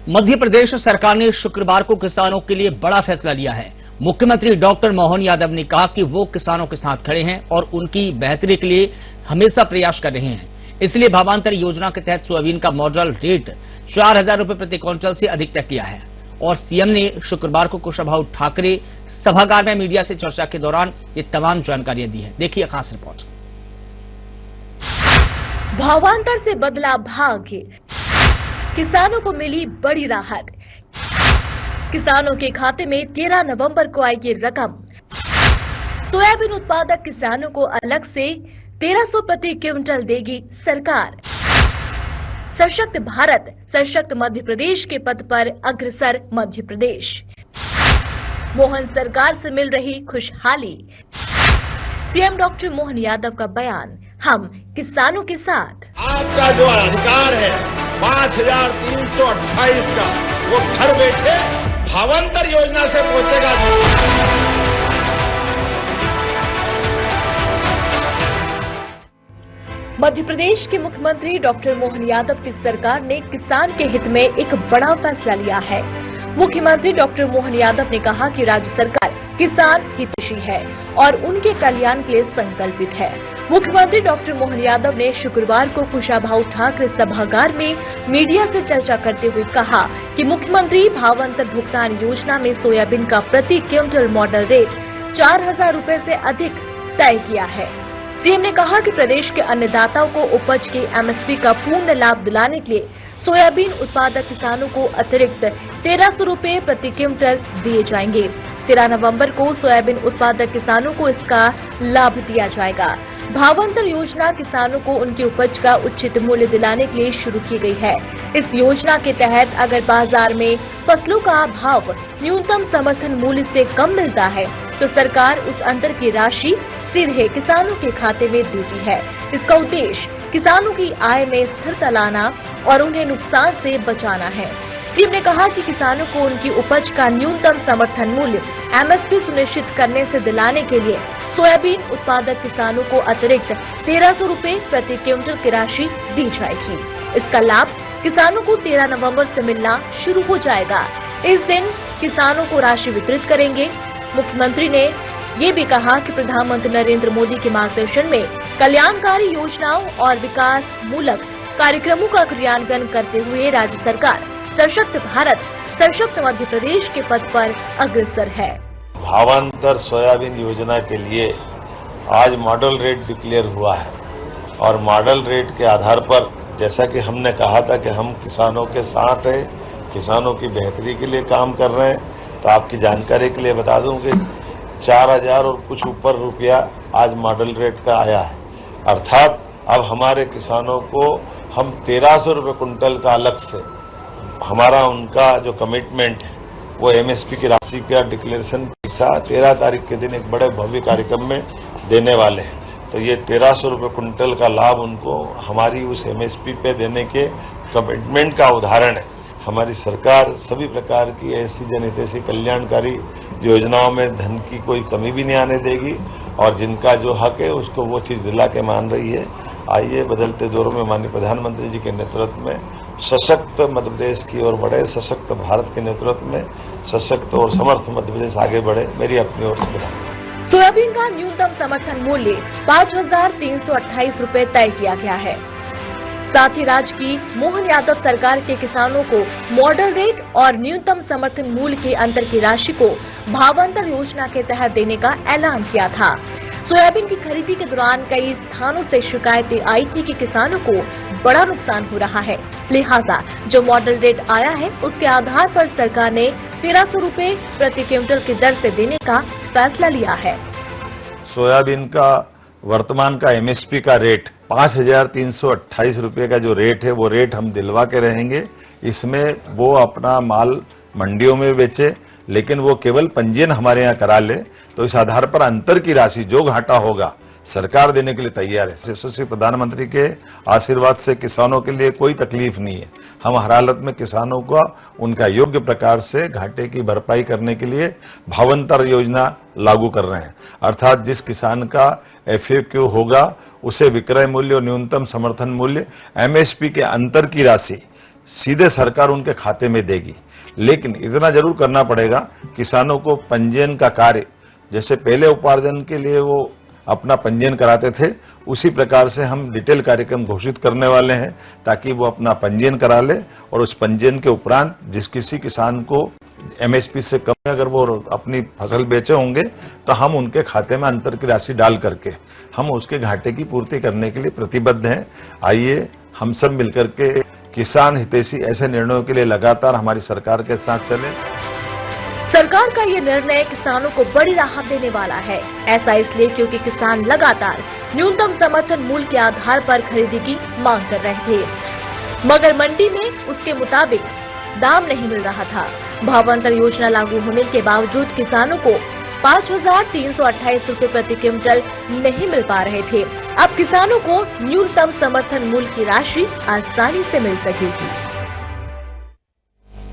मध्य प्रदेश सरकार ने शुक्रवार को किसानों के लिए बड़ा फैसला लिया है। मुख्यमंत्री डॉक्टर मोहन यादव ने कहा कि वो किसानों के साथ खड़े हैं और उनकी बेहतरी के लिए हमेशा प्रयास कर रहे हैं। इसलिए भावांतर योजना के तहत सोयाबीन का मॉडल रेट 4,000 रुपए प्रति क्विंटल से अधिक तय किया है। और सीएम ने शुक्रवार को कुशाभाऊ ठाकरे सभागार में मीडिया से चर्चा के दौरान ये तमाम जानकारियां दी है। देखिए खास रिपोर्ट। भावांतर से बदला भाग्य, किसानों को मिली बड़ी राहत। किसानों के खाते में 13 नवंबर को आएगी रकम। सोयाबीन उत्पादक किसानों को अलग से 1300 प्रति क्विंटल देगी सरकार। सशक्त भारत, सशक्त मध्य प्रदेश के पथ पर अग्रसर मध्य प्रदेश। मोहन सरकार से मिल रही खुशहाली। सीएम डॉक्टर मोहन यादव का बयान, हम किसानों के साथ। आपका जो अधिकार है 5,328 का, वो घर बैठे भावांतर योजना से पहुंचेगा। मध्य प्रदेश के मुख्यमंत्री डॉक्टर मोहन यादव की सरकार ने किसान के हित में एक बड़ा फैसला लिया है। मुख्यमंत्री डॉक्टर मोहन यादव ने कहा कि राज्य सरकार किसान हितैषी है और उनके कल्याण के लिए संकल्पित है। मुख्यमंत्री डॉक्टर मोहन यादव ने शुक्रवार को कुशाभाऊ ठाकरे सभागार में मीडिया से चर्चा करते हुए कहा कि मुख्यमंत्री भावांतर भुगतान योजना में सोयाबीन का प्रति क्विंटल मॉडल रेट 4,000 रुपए से अधिक तय किया है। सीएम ने कहा कि प्रदेश के अन्नदाताओं को उपज के एमएसपी का पूर्ण लाभ दिलाने के लिए सोयाबीन उत्पादक किसानों को अतिरिक्त 1300 रुपए प्रति क्विंटल दिए जाएंगे। 13 नवंबर को सोयाबीन उत्पादक किसानों को इसका लाभ दिया जाएगा। भावांतर योजना किसानों को उनकी उपज का उचित मूल्य दिलाने के लिए शुरू की गई है। इस योजना के तहत अगर बाजार में फसलों का भाव न्यूनतम समर्थन मूल्य से कम मिलता है तो सरकार उस अंतर की राशि सीधे किसानों के खाते में देती है। इसका उद्देश्य किसानों की आय में स्थिरता लाना और उन्हें नुकसान से बचाना है। सीएम ने कहा कि किसानों को उनकी उपज का न्यूनतम समर्थन मूल्य एमएसपी सुनिश्चित करने से दिलाने के लिए सोयाबीन उत्पादक किसानों को अतिरिक्त 1300 रुपए प्रति क्विंटल की राशि दी जाएगी। इसका लाभ किसानों को 13 नवंबर से मिलना शुरू हो जाएगा। इस दिन किसानों को राशि वितरित करेंगे। मुख्यमंत्री ने ये भी कहा कि प्रधानमंत्री नरेंद्र मोदी के मार्गदर्शन में कल्याणकारी योजनाओं और विकास मूलक कार्यक्रमों का क्रियान्वयन करते हुए राज्य सरकार सशक्त भारत, सशक्त मध्य प्रदेश के पथ पर अग्रसर है। भावांतर सोयाबीन योजना के लिए आज मॉडल रेट डिक्लेयर हुआ है और मॉडल रेट के आधार पर जैसा कि हमने कहा था कि हम किसानों के साथ हैं, किसानों की बेहतरी के लिए काम कर रहे हैं, तो आपकी जानकारी के लिए बता दूं कि 4,000 और कुछ ऊपर रुपया आज मॉडल रेट का आया है। अर्थात अब हमारे किसानों को हम 1,300 रुपये कुंटल का अलग से हमारा उनका जो कमिटमेंट है वो एमएसपी की राशि का डिक्लेरेशन 13 तारीख के दिन एक बड़े भव्य कार्यक्रम में देने वाले हैं। तो ये 1,300 रुपये कुंटल का लाभ उनको हमारी उस एमएसपी पे देने के कमिटमेंट का उदाहरण है। हमारी सरकार सभी प्रकार की ऐसी जनहितैषी कल्याणकारी योजनाओं में धन की कोई कमी भी नहीं आने देगी और जिनका जो हक है उसको वो चीज दिला के मान रही है। आइए बदलते दौर में माननीय प्रधानमंत्री जी के नेतृत्व में सशक्त मध्य प्रदेश की ओर बढ़े, सशक्त भारत के नेतृत्व में सशक्त और समर्थ मध्य प्रदेश आगे बढ़े। मेरी अपनी ओर से बधाई। सोयाबीन का न्यूनतम समर्थन मूल्य 5,328 रुपए तय किया गया है। साथ ही राज्य की मोहन यादव सरकार के किसानों को मॉडल रेट और न्यूनतम समर्थन मूल्य के अंतर की राशि को भावांतर योजना के तहत देने का ऐलान किया था। सोयाबीन की खरीदी के दौरान कई स्थानों से शिकायतें आई थी कि किसानों को बड़ा नुकसान हो रहा है, लिहाजा जो मॉडल रेट आया है उसके आधार पर सरकार ने 1,300 रुपए प्रति क्विंटल की दर से देने का फैसला लिया है। सोयाबीन का वर्तमान का एमएसपी का रेट 5,328 रुपये का जो रेट है वो रेट हम दिलवा के रहेंगे। इसमें वो अपना माल मंडियों में बेचे, लेकिन वो केवल पंजीयन हमारे यहाँ करा ले, तो इस आधार पर अंतर की राशि जो घाटा होगा सरकार देने के लिए तैयार है। यशस्वी प्रधानमंत्री के आशीर्वाद से किसानों के लिए कोई तकलीफ नहीं है। हम हर हालत में किसानों को उनका योग्य प्रकार से घाटे की भरपाई करने के लिए भावांतर योजना लागू कर रहे हैं। अर्थात जिस किसान का एफएक्यू होगा उसे विक्रय मूल्य और न्यूनतम समर्थन मूल्य एमएसपी के अंतर की राशि सीधे सरकार उनके खाते में देगी। लेकिन इतना जरूर करना पड़ेगा, किसानों को पंजीयन का कार्य, जैसे पहले उपार्जन के लिए वो अपना पंजीयन कराते थे, उसी प्रकार से हम डिटेल कार्यक्रम घोषित करने वाले हैं, ताकि वो अपना पंजीयन करा ले और उस पंजीयन के उपरांत जिस किसी किसान को एमएसपी से कम में अगर वो अपनी फसल बेचे होंगे, तो हम उनके खाते में अंतर की राशि डाल करके हम उसके घाटे की पूर्ति करने के लिए प्रतिबद्ध हैं। आइए हम सब मिलकर के किसान हितैषी ऐसे निर्णयों के लिए लगातार हमारी सरकार के साथ चले। सरकार का ये निर्णय किसानों को बड़ी राहत देने वाला है। ऐसा इसलिए क्योंकि किसान लगातार न्यूनतम समर्थन मूल्य के आधार पर खरीदी की मांग कर रहे थे, मगर मंडी में उसके मुताबिक दाम नहीं मिल रहा था। भावांतर योजना लागू होने के बावजूद किसानों को 5,328 रुपए प्रति क्विंटल नहीं मिल पा रहे थे। अब किसानों को न्यूनतम समर्थन मूल्य की राशि आसानी से मिल सकेगी।